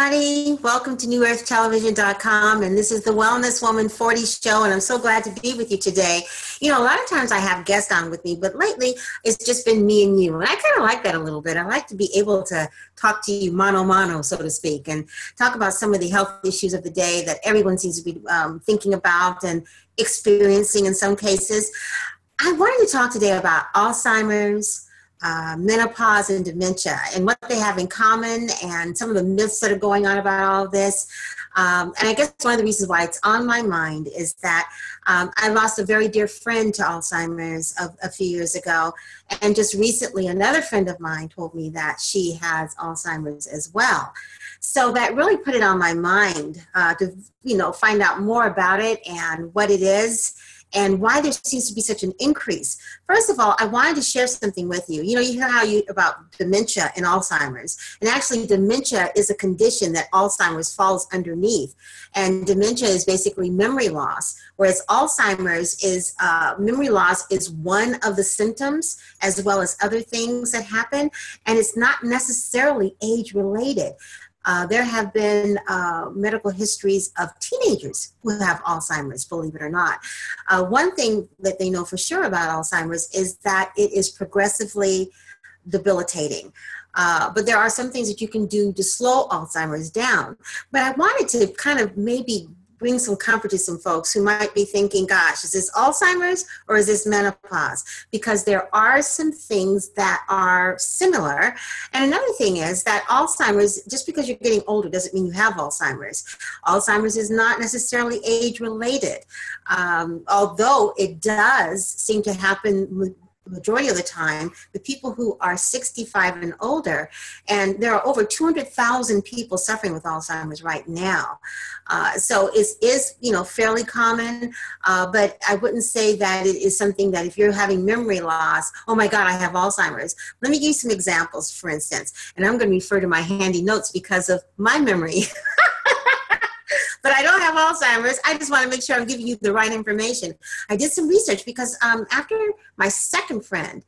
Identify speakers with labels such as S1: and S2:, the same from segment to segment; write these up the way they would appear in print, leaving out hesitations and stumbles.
S1: everybody. Welcome to NewEarthTelevision.com, and this is the Wellness Woman 40 show, and I'm so glad to be with you today. You know, a lot of times I have guests on with me, but lately it's just been me and you, and I kind of like that a little bit. I like to be able to talk to you mano a mano, so to speak, and talk about some of the health issues of the day that everyone seems to be thinking about and experiencing in some cases. I wanted to talk today about Alzheimer's, menopause and dementia and what they have in common and some of the myths that are going on about all of this. And I guess one of the reasons why it's on my mind is that I lost a very dear friend to Alzheimer's a few years ago. And just recently, another friend of mine told me that she has Alzheimer's as well. So that really put it on my mind to, find out more about it and what it is and why there seems to be such an increase. First of all, I wanted to share something with you. You hear about dementia and Alzheimer's. And actually, dementia is a condition that Alzheimer's falls underneath. And dementia is basically memory loss, whereas Alzheimer's is memory loss is one of the symptoms as well as other things that happen. And it's not necessarily age-related. There have been medical histories of teenagers who have Alzheimer's, believe it or not. One thing that they know for sure about Alzheimer's is that it is progressively debilitating. But there are some things that you can do to slow Alzheimer's down. But I wanted to kind of maybe bring some comfort to some folks who might be thinking, gosh, is this Alzheimer's or is this menopause? Because there are some things that are similar. And another thing is that Alzheimer's, just because you're getting older doesn't mean you have Alzheimer's. Alzheimer's is not necessarily age-related, although it does seem to happen majority of the time with people who are 65 and older, and there are over 200,000 people suffering with Alzheimer's right now. So it is, fairly common, but I wouldn't say that it is something that if you're having memory loss, oh my God, I have Alzheimer's. Let me give you some examples, for instance, and I'm going to refer to my handy notes because of my memory. But I don't have Alzheimer's. I just want to make sure I'm giving you the right information. I did some research because after my second friend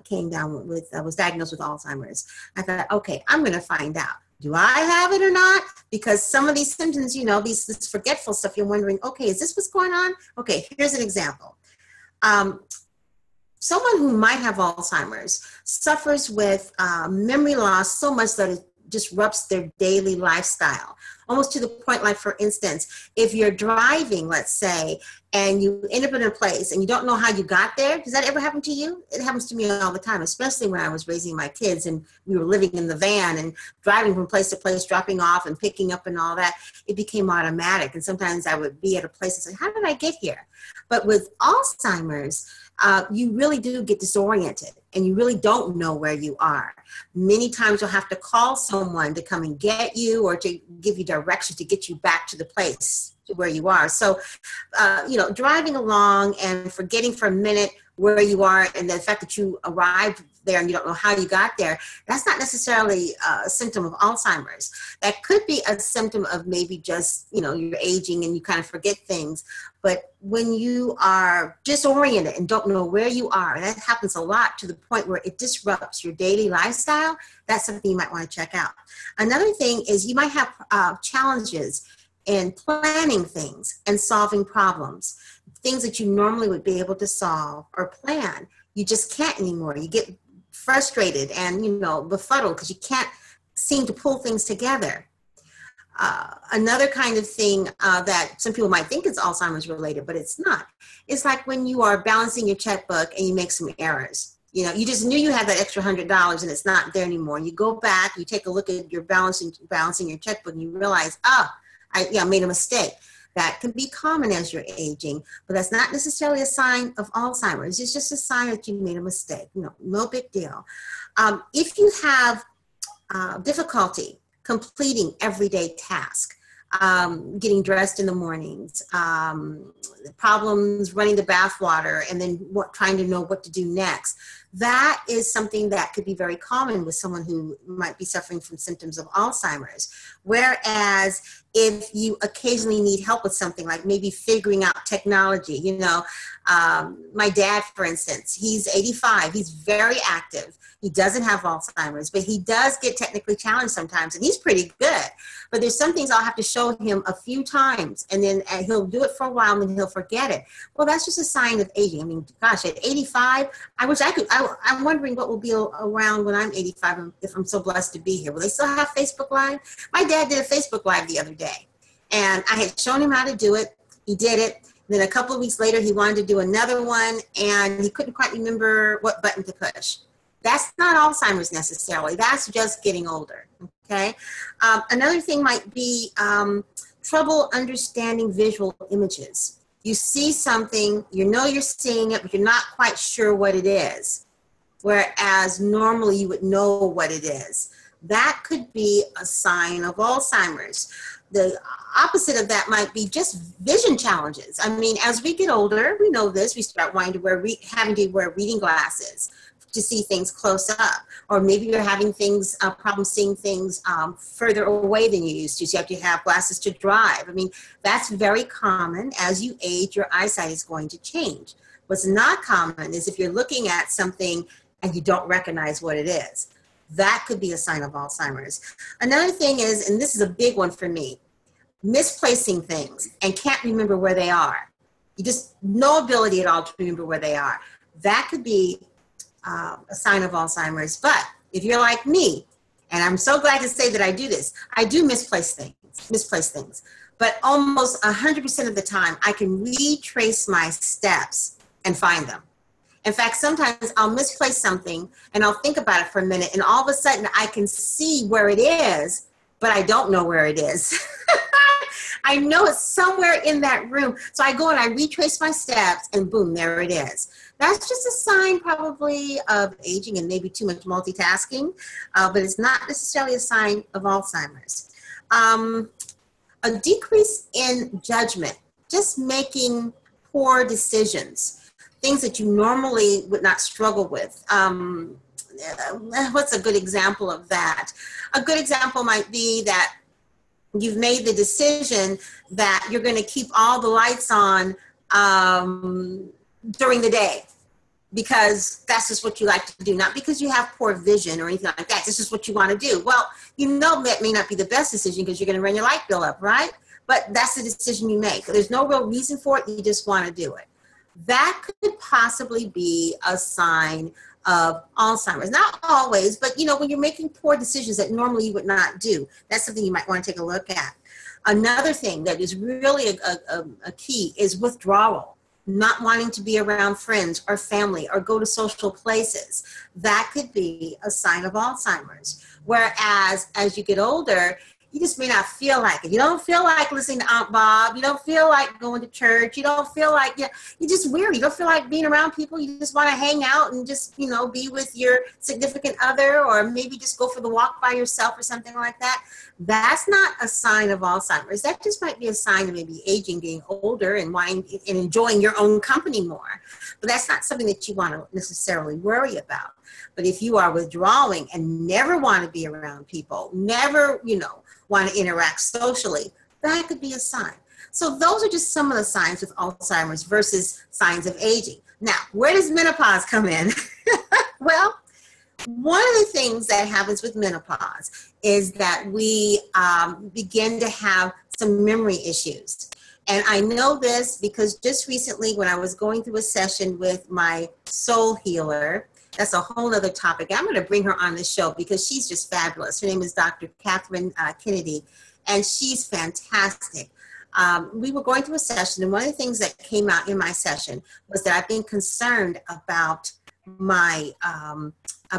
S1: came down was diagnosed with Alzheimer's, I thought, okay, I'm going to find out. Do I have it or not? Because some of these symptoms, this forgetful stuff, you're wondering, okay, is this what's going on? Okay, here's an example. Someone who might have Alzheimer's suffers with memory loss so much that it disrupts their daily lifestyle, almost to the point, like, for instance, if you're driving, let's say, and you end up in a place and you don't know how you got there. Does that ever happen to you? It happens to me all the time, especially when I was raising my kids and we were living in the van and driving from place to place, dropping off and picking up and all that. It became automatic. And sometimes I would be at a place and say, how did I get here? But with Alzheimer's, you really do get disoriented and you really don't know where you are. Many times you'll have to call someone to come and get you or to give you directions to get you back to the place where you are. So, driving along and forgetting for a minute where you are and the fact that you arrived there and you don't know how you got there, that's not necessarily a symptom of Alzheimer's. That could be a symptom of maybe just, you're aging and you kind of forget things. But when you are disoriented and don't know where you are, that happens a lot to the point where it disrupts your daily lifestyle, that's something you might want to check out. Another thing is you might have challenges in planning things and solving problems. Things that you normally would be able to solve or plan, you just can't anymore. You get frustrated and, befuddled because you can't seem to pull things together. Another kind of thing that some people might think is Alzheimer's related, but it's not. It's like when you are balancing your checkbook and you make some errors. You just knew you had that extra $100 and it's not there anymore. You go back, you take a look at your balancing your checkbook and you realize, I made a mistake. That can be common as you're aging, but that's not necessarily a sign of Alzheimer's. It's just a sign that you made a mistake. No big deal. If you have difficulty completing everyday tasks, getting dressed in the mornings, problems running the bath water, and then trying to know what to do next. That is something that could be very common with someone who might be suffering from symptoms of Alzheimer's. Whereas if you occasionally need help with something, like maybe figuring out technology. My dad, for instance, he's 85. He's very active. He doesn't have Alzheimer's, but he does get technically challenged sometimes, and he's pretty good. But there's some things I'll have to show him a few times, and then he'll do it for a while, and then he'll forget it. Well, that's just a sign of aging. I mean, gosh, at 85, I wish I could. I'm wondering what will be around when I'm 85, if I'm so blessed to be here. Will they still have Facebook Live? My dad did a Facebook Live the other day, and I had shown him how to do it. He did it. Then a couple of weeks later, he wanted to do another one, and he couldn't quite remember what button to push. That's not Alzheimer's necessarily. That's just getting older, okay? Another thing might be trouble understanding visual images. You see something, you know you're seeing it, but you're not quite sure what it is, whereas normally you would know what it is. That could be a sign of Alzheimer's. The opposite of that might be just vision challenges. I mean, as we get older, we know this, we start wanting to having to wear reading glasses to see things close up, or maybe you're having problems seeing things further away than you used to, so you have to have glasses to drive. I mean, that's very common. As you age, your eyesight is going to change. What's not common is if you're looking at something and you don't recognize what it is. That could be a sign of Alzheimer's. Another thing is, and this is a big one for me, misplacing things and can't remember where they are. You just no ability at all to remember where they are. That could be a sign of Alzheimer's. But if you're like me, and I'm so glad to say that I do this, I do misplace things. But almost 100% of the time, I can retrace my steps and find them. In fact, sometimes I'll misplace something and I'll think about it for a minute, and all of a sudden I can see where it is, but I don't know where it is. I know it's somewhere in that room. So I go and I retrace my steps, and boom, there it is. That's just a sign probably of aging and maybe too much multitasking, but it's not necessarily a sign of Alzheimer's. A decrease in judgment, just making poor decisions, things that you normally would not struggle with. What's a good example of that? A good example might be that you've made the decision that you're going to keep all the lights on during the day because that's just what you like to do, not because you have poor vision or anything like that. This is what you want to do. Well, you know that may not be the best decision because you're going to run your light bill up, right? But that's the decision you make. There's no real reason for it. You just want to do it. That could possibly be a sign of Alzheimer's. Not always, but when you're making poor decisions that normally you would not do, that's something you might want to take a look at. Another thing that is really a key is withdrawal, not wanting to be around friends or family or go to social places. That could be a sign of Alzheimer's. Whereas as you get older, you just may not feel like it. You don't feel like listening to Aunt Bob. You don't feel like going to church. You don't feel like, you're just weird. You don't feel like being around people. You just want to hang out and just, be with your significant other, or maybe just go for the walk by yourself or something like that. That's not a sign of Alzheimer's. That just might be a sign of maybe aging, getting older and wanting and enjoying your own company more. But that's not something that you want to necessarily worry about. But if you are withdrawing and never want to be around people, never, want to interact socially, that could be a sign. So those are just some of the signs with Alzheimer's versus signs of aging. Now, where does menopause come in? Well, one of the things that happens with menopause is that we begin to have some memory issues. And I know this because just recently when I was going through a session with my soul healer, that's a whole other topic. I'm going to bring her on the show because she's just fabulous. Her name is Dr. Catherine Kennedy, and she's fantastic. We were going through a session, and one of the things that came out in my session was that I've been concerned about my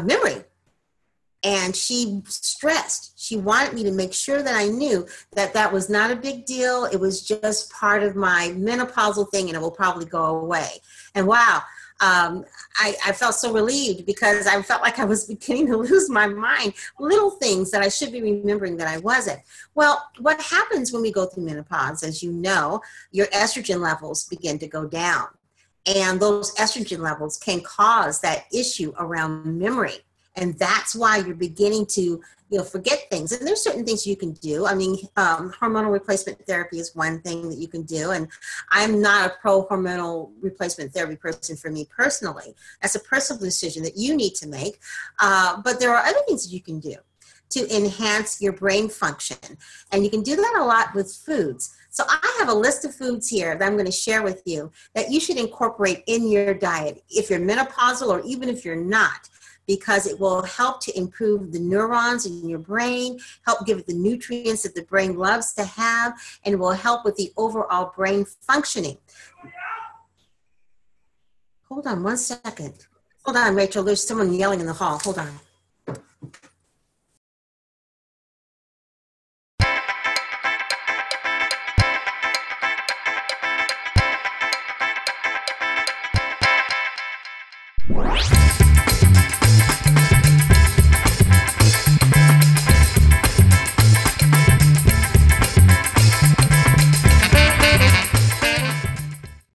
S1: memory. And she stressed. She wanted me to make sure that I knew that that was not a big deal. It was just part of my menopausal thing, and it will probably go away. And wow. I felt so relieved because I felt like I was beginning to lose my mind. Little things that I should be remembering that I wasn't. Well, what happens when we go through menopause, as you know, your estrogen levels begin to go down. And those estrogen levels can cause that issue around memory. And that's why you're beginning to, forget things. And there's certain things you can do. I mean, hormonal replacement therapy is one thing that you can do. And I'm not a pro hormonal replacement therapy person for me personally. That's a personal decision that you need to make. But there are other things that you can do to enhance your brain function. And you can do that a lot with foods. So I have a list of foods here that I'm going to share with you that you should incorporate in your diet if you're menopausal or even if you're not, because it will help to improve the neurons in your brain, help give it the nutrients that the brain loves to have, and will help with the overall brain functioning. Hold on one second. Hold on, Rachel. There's someone yelling in the hall. Hold on.